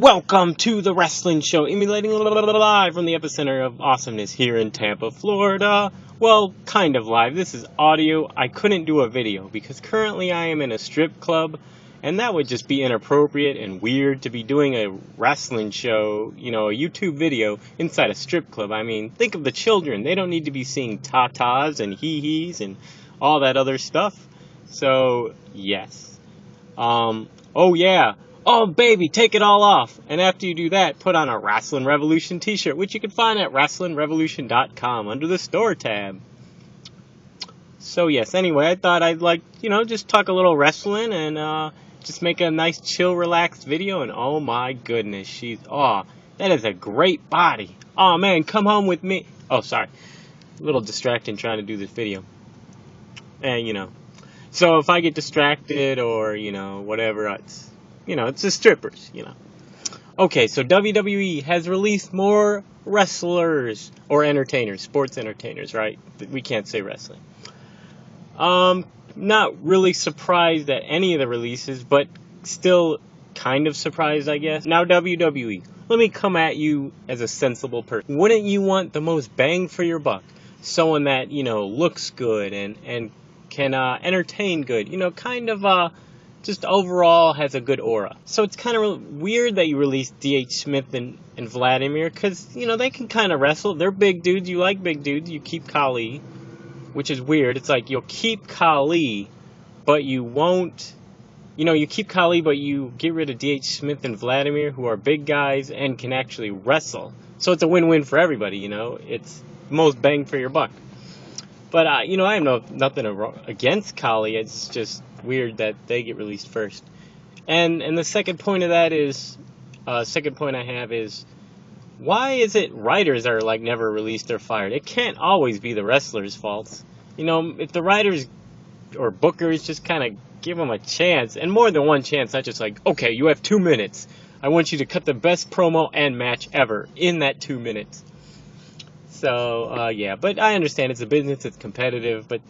Welcome to the wrestling show, emulating live from the epicenter of awesomeness here in Tampa, Florida. Well, kind of live. This is audio. I couldn't do a video because currently I am in a strip club, and that would just be inappropriate and weird to be doing a wrestling show, a YouTube video inside a strip club. I mean, think of the children. They don't need to be seeing tatas and hee-hees and all that other stuff. So, yes. Oh yeah. Oh, baby, take it all off. And after you do that, put on a Wrestling Revolution t-shirt, which you can find at WrestlingRevolution.com under the store tab. So, yes, anyway, I thought I'd just talk a little wrestling and just make a nice, chill, relaxed video. And oh, my goodness, that is a great body. Oh, man, come home with me. Oh, sorry. A little distracting trying to do this video. And, so if I get distracted or, whatever, it's the strippers, Okay, so WWE has released more wrestlers or entertainers, sports entertainers, right? We can't say wrestling. Not really surprised at any of the releases, but still kind of surprised, I guess. Now, WWE, let me come at you as a sensible person. Wouldn't you want the most bang for your buck? Someone that, looks good and can entertain good, just overall has a good aura. So it's kind of weird that you released D.H. Smith and Vladimir, because, they can kind of wrestle. They're big dudes. You like big dudes. You keep Khali, which is weird. It's like you'll keep Khali, but you won't, you keep Khali, but you get rid of D.H. Smith and Vladimir, who are big guys and can actually wrestle. So it's a win-win for everybody, It's the most bang for your buck. But, I have nothing against Khali. It's just weird that they get released first. And the second point of that is, second point I have is, why is it writers are, never released or fired? It can't always be the wrestlers' faults. If the writers or bookers just kind of give them a chance, and more than one chance, not just okay, you have 2 minutes. I want you to cut the best promo and match ever in that 2 minutes. So, yeah, but I understand it's a business, it's competitive, but,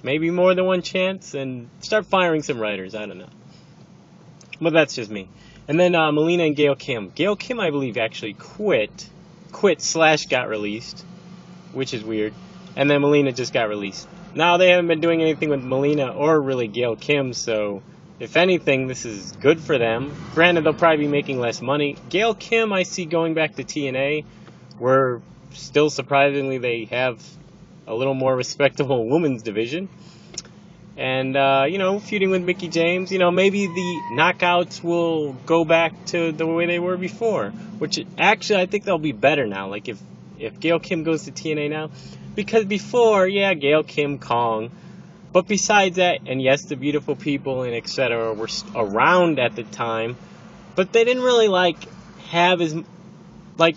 maybe more than one chance and start firing some writers, I don't know. But that's just me. And then Melina and Gail Kim. Gail Kim, I believe, actually quit/got released, which is weird. And then Melina just got released. Now, they haven't been doing anything with Melina or really Gail Kim, so if anything, this is good for them. Granted, they'll probably be making less money. Gail Kim, I see going back to TNA, where still surprisingly they have a little more respectable women's division. And, feuding with Mickie James, maybe the knockouts will go back to the way they were before. Which, actually, I think they'll be better now. If Gail Kim goes to TNA now. Because before, yeah, Gail Kim, Kong. But besides that, and yes, the beautiful people and etc. were around at the time. But they didn't really, have as,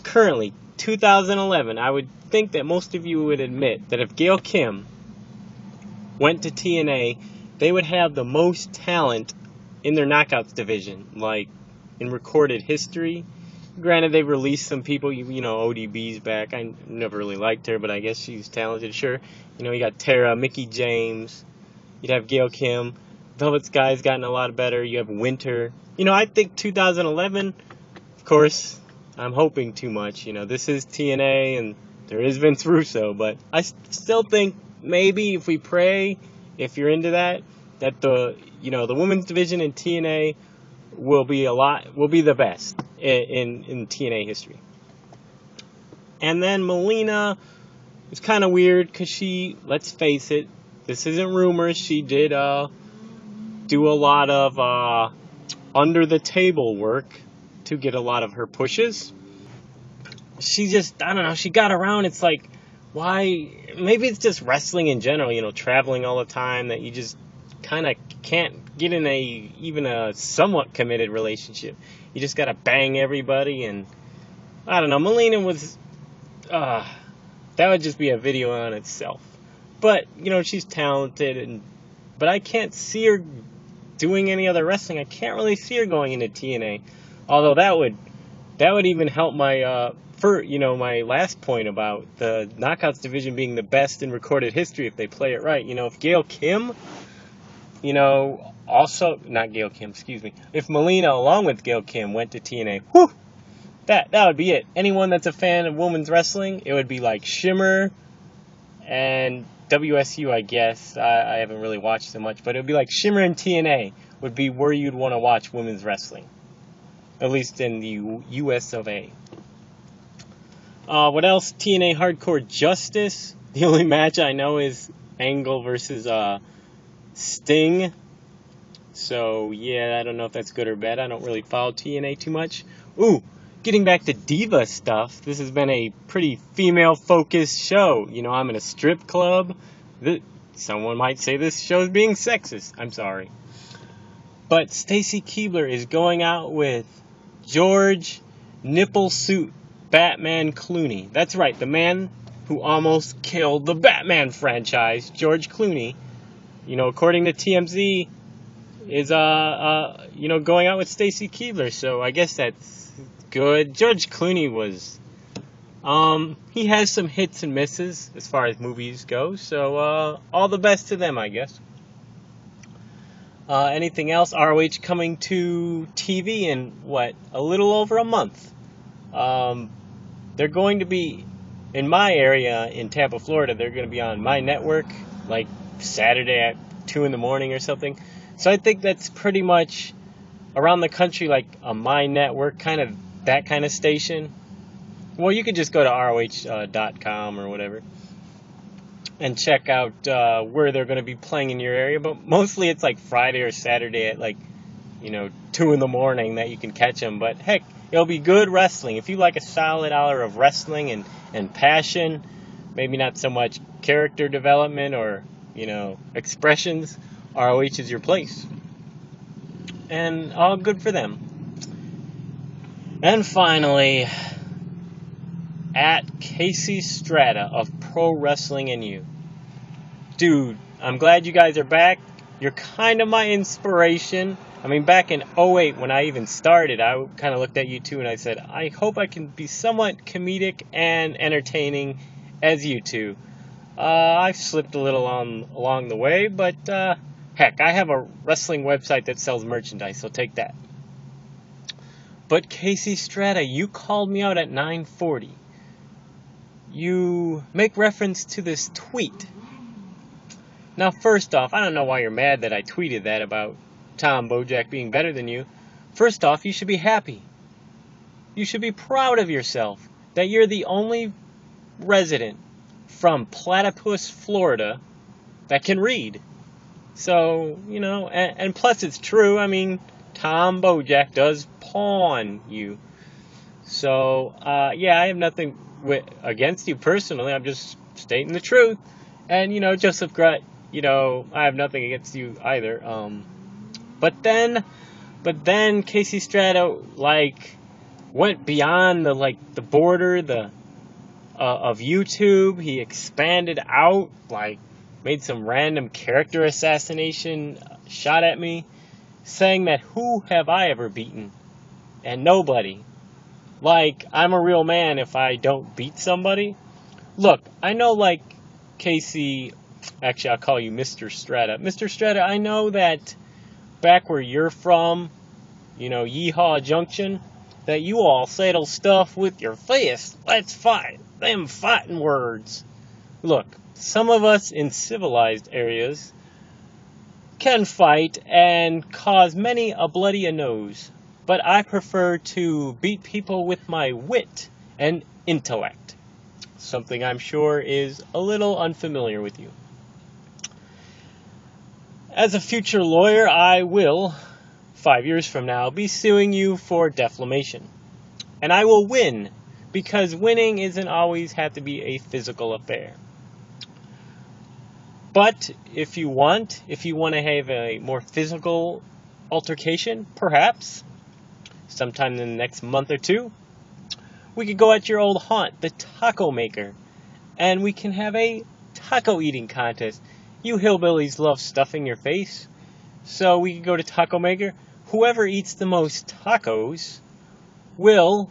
currently, 2011, I would think that most of you would admit that if Gail Kim went to TNA, they would have the most talent in their knockouts division, in recorded history. Granted, they've released some people, ODB's back. I never really liked her, but I guess she's talented, sure. You got Tara, Mickie James, you'd have Gail Kim, Velvet Sky's gotten a lot better, you have Winter. I think 2011, of course, I'm hoping too much. This is TNA and there is Vince Russo, but I still think maybe if we pray, if you're into that the women's division in TNA will be the best in TNA history. And then Melina is kind of weird because let's face it, this isn't rumors, she did do a lot of under the table work to get a lot of her pushes. She just, I don't know, she got around. It's why? Maybe it's just wrestling in general, traveling all the time, that you just kind of can't get in even a somewhat committed relationship. You just got to bang everybody, and I don't know, Melina was, that would just be a video on itself. But, she's talented, but I can't see her doing any other wrestling. I can't really see her going into TNA. Although that would even help my my last point about the knockouts division being the best in recorded history if they play it right. If Gail Kim also, not Gail Kim, excuse me. If Melina, along with Gail Kim, went to TNA, whew, that would be it. Anyone that's a fan of women's wrestling, it would be like Shimmer and WSU, I guess. I haven't really watched so much, but it would be like Shimmer and TNA would be where you'd want to watch women's wrestling. At least in the US of A. What else? TNA Hardcore Justice. The only match I know is Angle versus Sting. So, yeah, I don't know if that's good or bad. I don't really follow TNA too much. Ooh, getting back to diva stuff. This has been a pretty female-focused show. I'm in a strip club. Someone might say this show is being sexist. I'm sorry. But Stacy Keibler is going out with George Nipple Suit Batman Clooney. That's right, the man who almost killed the Batman franchise, George Clooney. According to TMZ, is going out with Stacy Keibler. So I guess that's good. George Clooney was he has some hits and misses as far as movies go. So all the best to them, I guess. Anything else? ROH coming to TV in, a little over a month. They're going to be, in my area in Tampa, Florida, they're going to be on my network, like Saturday at 2 in the morning or something. So I think that's pretty much around the country, like a my network, kind of that kind of station. Well, you could just go to ROH.com or whatever and check out where they're going to be playing in your area. But mostly it's like Friday or Saturday at 2 in the morning that you can catch them. But heck, it'll be good wrestling. If you like a solid hour of wrestling and passion, maybe not so much character development or, expressions, ROH is your place. And all good for them. And finally, at Casey Strata of ProWrestlingandYou. Dude, I'm glad you guys are back. You're kind of my inspiration. I mean, back in 2008 when I even started, I kind of looked at you two and I said, I hope I can be somewhat comedic and entertaining as you two. I've slipped a little along the way, but heck, I have a wrestling website that sells merchandise, so take that. But Casey Strata, you called me out at 9:40. You make reference to this tweet. Now, first off, I don't know why you're mad that I tweeted that about Tom Bojack being better than you. First off, you should be happy. You should be proud of yourself that you're the only resident from Platypus, Florida that can read. So, and plus it's true. I mean, Tom Bojack does pawn you. So, yeah, I have nothing against you personally. I'm just stating the truth. And, Joseph Grutt, I have nothing against you either. But then Casey Strata, went beyond the border, of YouTube. He expanded out, made some random character assassination shot at me, saying that who have I ever beaten? And nobody. I'm a real man if I don't beat somebody. Look, I know, Casey, actually I'll call you Mr. Strata. Mr. Strata, I know that back where you're from, Yeehaw Junction, that you all settle stuff with your fist. Let's fight. Them fighting words. Look, some of us in civilized areas can fight and cause many a bloody nose, but I prefer to beat people with my wit and intellect. Something I'm sure is a little unfamiliar with you. As a future lawyer, I will, 5 years from now, be suing you for defamation. And I will win, because winning isn't always have to be a physical affair. But if you want to have a more physical altercation, perhaps, sometime in the next month or two, we could go at your old haunt, the Taco Maker, and we can have a taco eating contest. You hillbillies love stuffing your face, so we could go to Taco Maker. Whoever eats the most tacos will,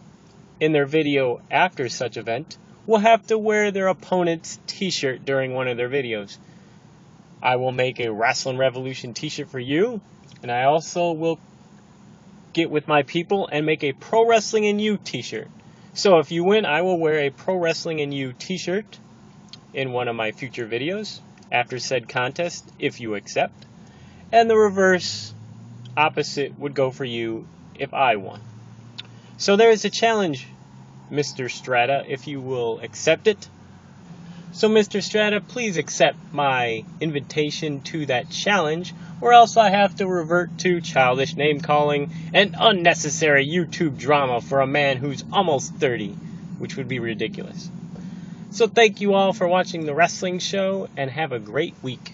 in their video after such event, will have to wear their opponent's t-shirt during one of their videos. I will make a Wrestling Revolution t-shirt for you, and I also will get with my people and make a Pro Wrestling and You t-shirt. So if you win, I will wear a Pro Wrestling and You t-shirt in one of my future videos after said contest, if you accept. And the reverse opposite would go for you if I won. So there is a challenge, Mr. Strata, if you will accept it. So Mr. Strata, please accept my invitation to that challenge, or else I have to revert to childish name-calling and unnecessary YouTube drama for a man who's almost 30, which would be ridiculous. So thank you all for watching the wrestling show, and have a great week.